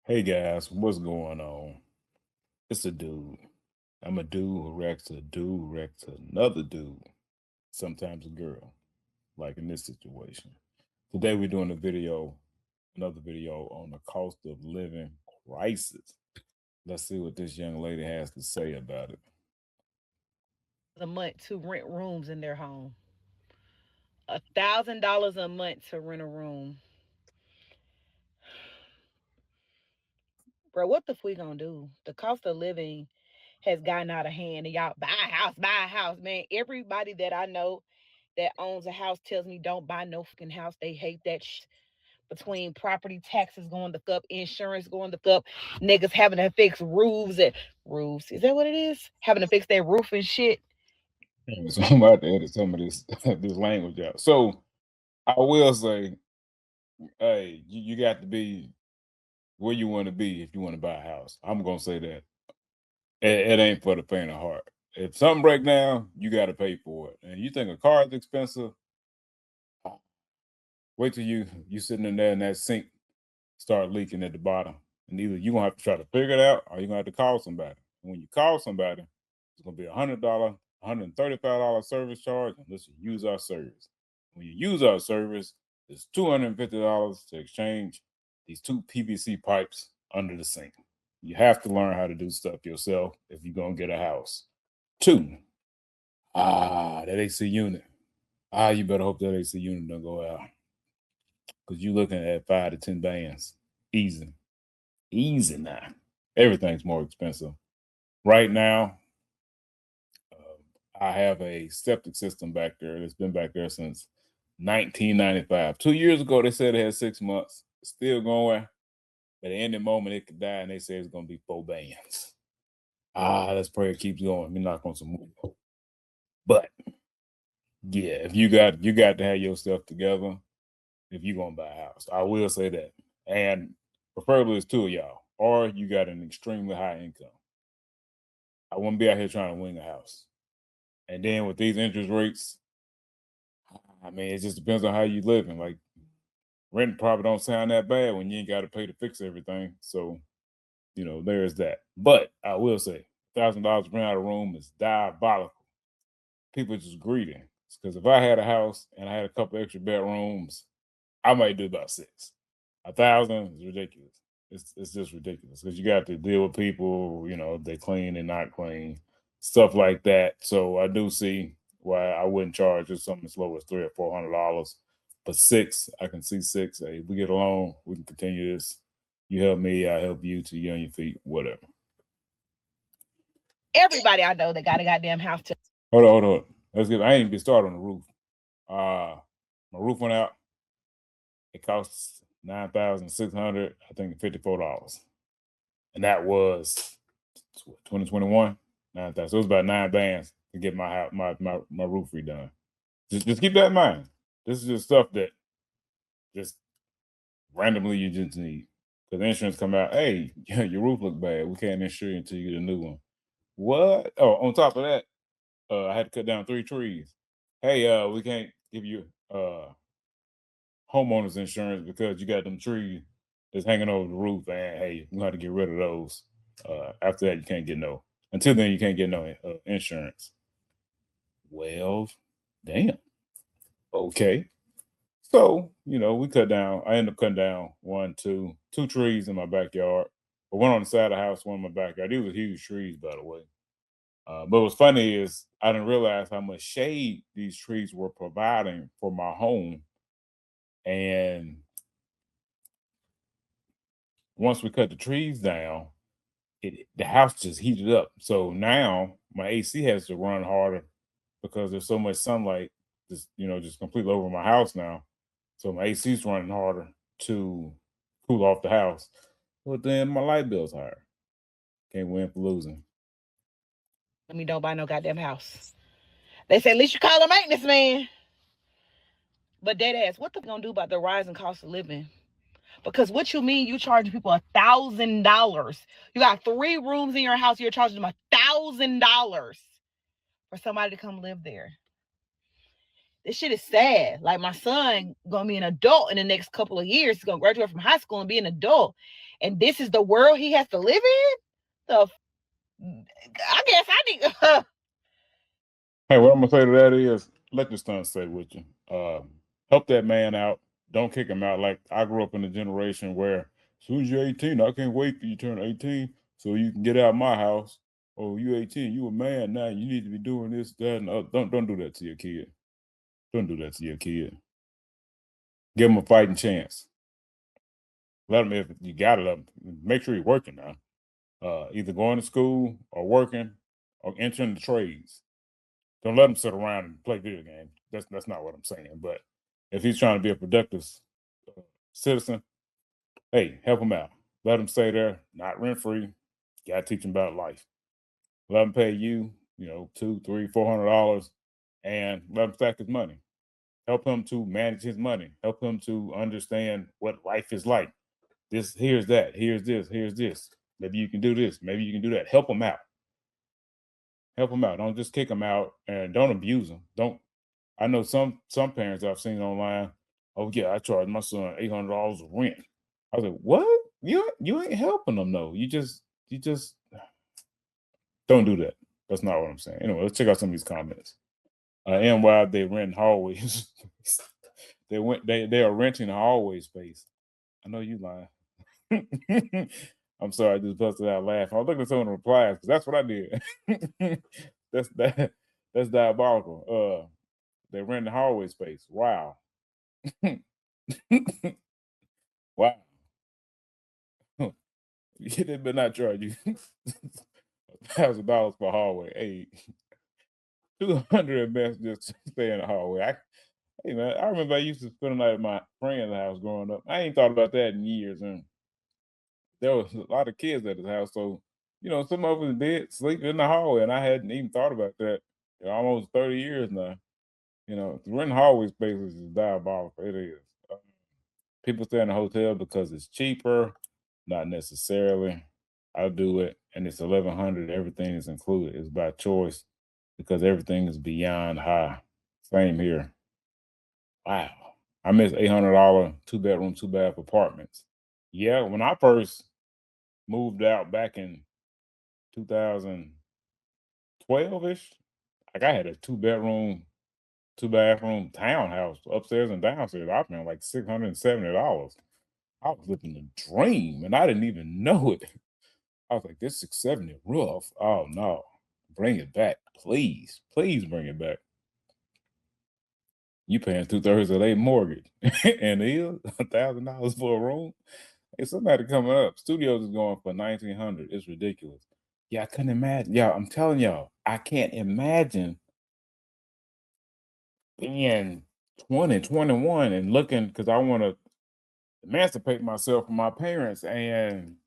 Hey guys, what's going on? It's a dude. I'm a dude who reacts to a dude who reacts to another dude, sometimes a girl, like in this situation. Today we're doing another video on the cost of living crisis. Let's see what this young lady has to say about it. A month to rent rooms in their home. $1,000 a month to rent a room, bro. What the f we gonna do? The cost of living has gotten out of hand, and y'all buy a house, man. Everybody that I know that owns a house tells me don't buy no fucking house. They hate that between property taxes going the up, insurance going the up, niggas having to fix roofs. Is that what it is? Having to fix their roof and shit. So I'm about to edit some of this this language out. So I will say, hey, you got to be where you want to be if you want to buy a house. I'm gonna say that. It ain't for the faint of heart. If something break down, you got to pay for it. And you think a car is expensive? Wait till you sitting in there and that sink start leaking at the bottom, and either you gonna have to try to figure it out, or you are gonna have to call somebody. And when you call somebody, it's gonna be $100, $135 service charge unless you use our service. When you use our service, it's $250 to exchange these two PVC pipes under the sink. You have to learn how to do stuff yourself if you're gonna get a house. Two, that AC unit. You better hope that AC unit don't go out because you're looking at 5 to 10 bands. Easy, easy now. Everything's more expensive right now. I have a septic system back there that's been back there since 1995. 2 years ago, they said it had 6 months. It's still going. At any moment, it could die, and they say it's going to be 4 bands. Let's pray it keeps going. We knock on some wood. But yeah, if you got to have your stuff together if you're gonna buy a house. I will say that. And preferably it's two of y'all. Or you got an extremely high income. I wouldn't be out here trying to wing a house. And then with these interest rates, I mean, it just depends on how you living. Like rent probably don't sound that bad when you ain't got to pay to fix everything. So, there's that. But I will say, $1,000 to rent out a room is diabolical. People are just greedy. Because if I had a house and I had a couple extra bedrooms, I might do about six. 1,000 is ridiculous. It's just ridiculous because you got to deal with people, they clean and not clean, stuff like that. So I do see why I wouldn't charge just something as low as $300 or $400. But six, I can see six. Hey, if we get along, we can continue this. You help me, I help you till you're on your feet, whatever. Everybody I know that got a goddamn house to. Hold on. Let's get. I ain't even get started on the roof. My roof went out. It costs 9,600, I think $54, and that was 2021. 9,000. So it was about 9 bands to get my house, my roof redone. Just keep that in mind. This is just stuff that just randomly you just need. Because insurance come out, hey, your roof look bad. We can't insure you until you get a new one. What? Oh, on top of that, I had to cut down 3 trees. Hey, we can't give you homeowners insurance because you got them trees that's hanging over the roof, and hey, you have to get rid of those. After that, you can't get no. Until then, you can't get no insurance. Well, damn. Okay. So we cut down. I ended up cutting down two trees in my backyard. But one on the side of the house, one in my backyard. These were huge trees, by the way. But what's funny is I didn't realize how much shade these trees were providing for my home. And once we cut the trees down, the house just heated up. So now my AC has to run harder because there's so much sunlight just completely over my house now. So my AC's running harder to cool off the house. But then my light bill's higher. Can't win for losing. I mean, don't buy no goddamn house. They say at least you call a maintenance man. But dead ass, what the gonna do about the rising cost of living? Because what you mean you charging people $1,000? You got 3 rooms in your house, you're charging them $1,000 for somebody to come live there. This shit is sad. Like my son gonna be an adult in the next couple of years. He's gonna graduate from high school and be an adult. and this is the world he has to live in. I guess I need. Hey, what I'm gonna say to that is, let your son stay with you. Help that man out. Don't kick him out. Like I grew up in a generation where, as soon as you're 18, I can't wait for you to turn 18 so you can get out of my house. Oh, you 18, you a man now. You need to be doing this, that, and other. Don't do that to your kid. Don't do that to your kid. Give him a fighting chance. Let him, if you got it, up. Make sure you're working now. Either going to school or working or entering the trades. Don't let him sit around and play video games. That's not what I'm saying. But if he's trying to be a productive citizen, hey, help him out. Let him stay there, not rent free. Got to teach him about life. Let him pay you, $2, $3, $400, and let him stack his money. Help him to manage his money. Help him to understand what life is like. This, here's that, here's this, here's this. Maybe you can do this. Maybe you can do that. Help him out. Help him out. Don't just kick him out and don't abuse him. Don't. I know some parents I've seen online. Oh yeah, I charged my son $800 of rent. I was like, what? You ain't helping them though. You just don't do that. That's not what I'm saying. Anyway, let's check out some of these comments. And while they rent hallways, they are renting a hallway space. I know you lying. I'm sorry, I just busted out laughing. I was looking at some of the replies because that's what I did. that's that that's diabolical. They rent the hallway space. Wow. Wow. They better not charge you $1,000 per hallway. Hey, 200 best just to stay in the hallway. Hey man, I remember I used to spend a night at my friend's house growing up. I ain't thought about that in years, and there was a lot of kids at his house, so some of us did sleep in the hallway, and I hadn't even thought about that in almost 30 years now. Renting hallway spaces is diabolical. It is. People stay in a hotel because it's cheaper, not necessarily. I do it, and it's 1,100. Everything is included. It's by choice because everything is beyond high. Same here. Wow, I miss $800 two-bedroom, two-bath apartments. Yeah, when I first moved out back in 2012 ish, like I had a two-bedroom, two-bathroom townhouse upstairs and downstairs. I spent like $670. I was living the dream, and I didn't even know it. I was like, this 670 rough. Oh no, bring it back, please, please bring it back. You paying 2/3 of their mortgage, and it is $1,000 for a room. Hey, somebody coming up. Studios is going for 1,900. It's ridiculous. Yeah, I couldn't imagine. Yeah, I'm telling y'all, I can't imagine being 20, 21 and looking because I want to emancipate myself from my parents, and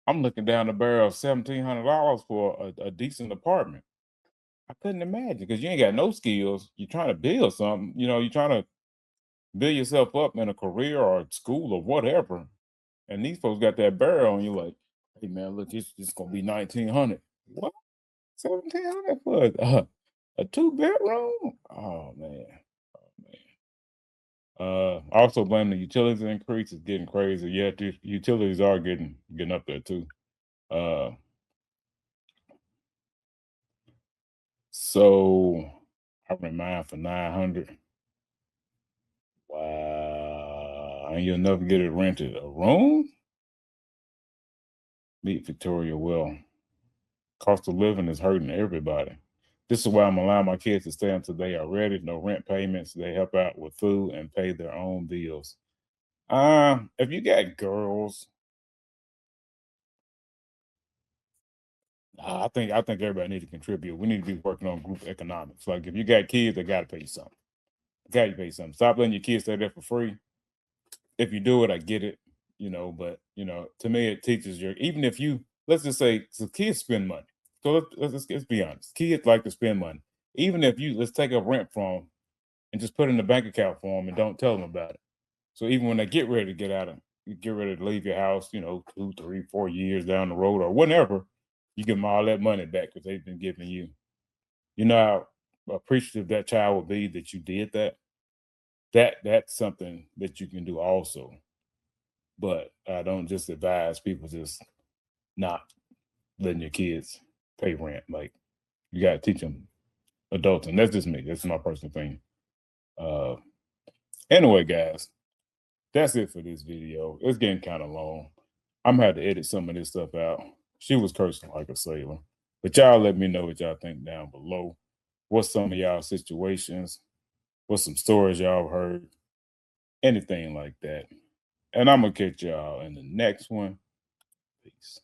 I'm looking down the barrel of $1,700 for a decent apartment. I couldn't imagine because you ain't got no skills. You're trying to build something. You're trying to build yourself up in a career or school or whatever. And these folks got that barrel, and you're like, hey man, look, it's gonna be 1,900. What? 1,700 for a two-bedroom? Oh man. Oh man. I also blame the utilities increase. It's getting crazy. Yeah, the utilities are getting up there too. Uh, so I rent mine for 900. Wow, and you'll never get it rented. A room? Meet Victoria well. Cost of living is hurting everybody. This is why I'm allowing my kids to stay until they are ready. No rent payments. They help out with food and pay their own bills. If you got girls, I think everybody need to contribute. We need to be working on group economics. Like if you got kids, they gotta pay you something. Got to pay something. Stop letting your kids stay there for free. If you do it, I get it, but to me, it teaches your even if you let's just say so kids spend money. So let's be honest. Kids like to spend money. Even if you let's take a rent from 'em and just put it in the bank account for them and don't tell them about it. So even when they get ready to get out of you get ready to leave your house, 2, 3, 4 years down the road or whenever, you give them all that money back because they've been giving you. You know how appreciative that child will be that you did that. That's something that you can do also. But I don't just advise people just not letting your kids pay rent. Like you got to teach them adulting. That's just me. That's my personal thing. Uh, anyway, guys, that's it for this video. It's getting kind of long. I'm gonna have to edit some of this stuff out. She was cursing like a sailor. But y'all let me know what y'all think down below. What's some of y'all situations? What's some stories y'all heard? Anything like that. And I'm gonna catch y'all in the next one. Peace.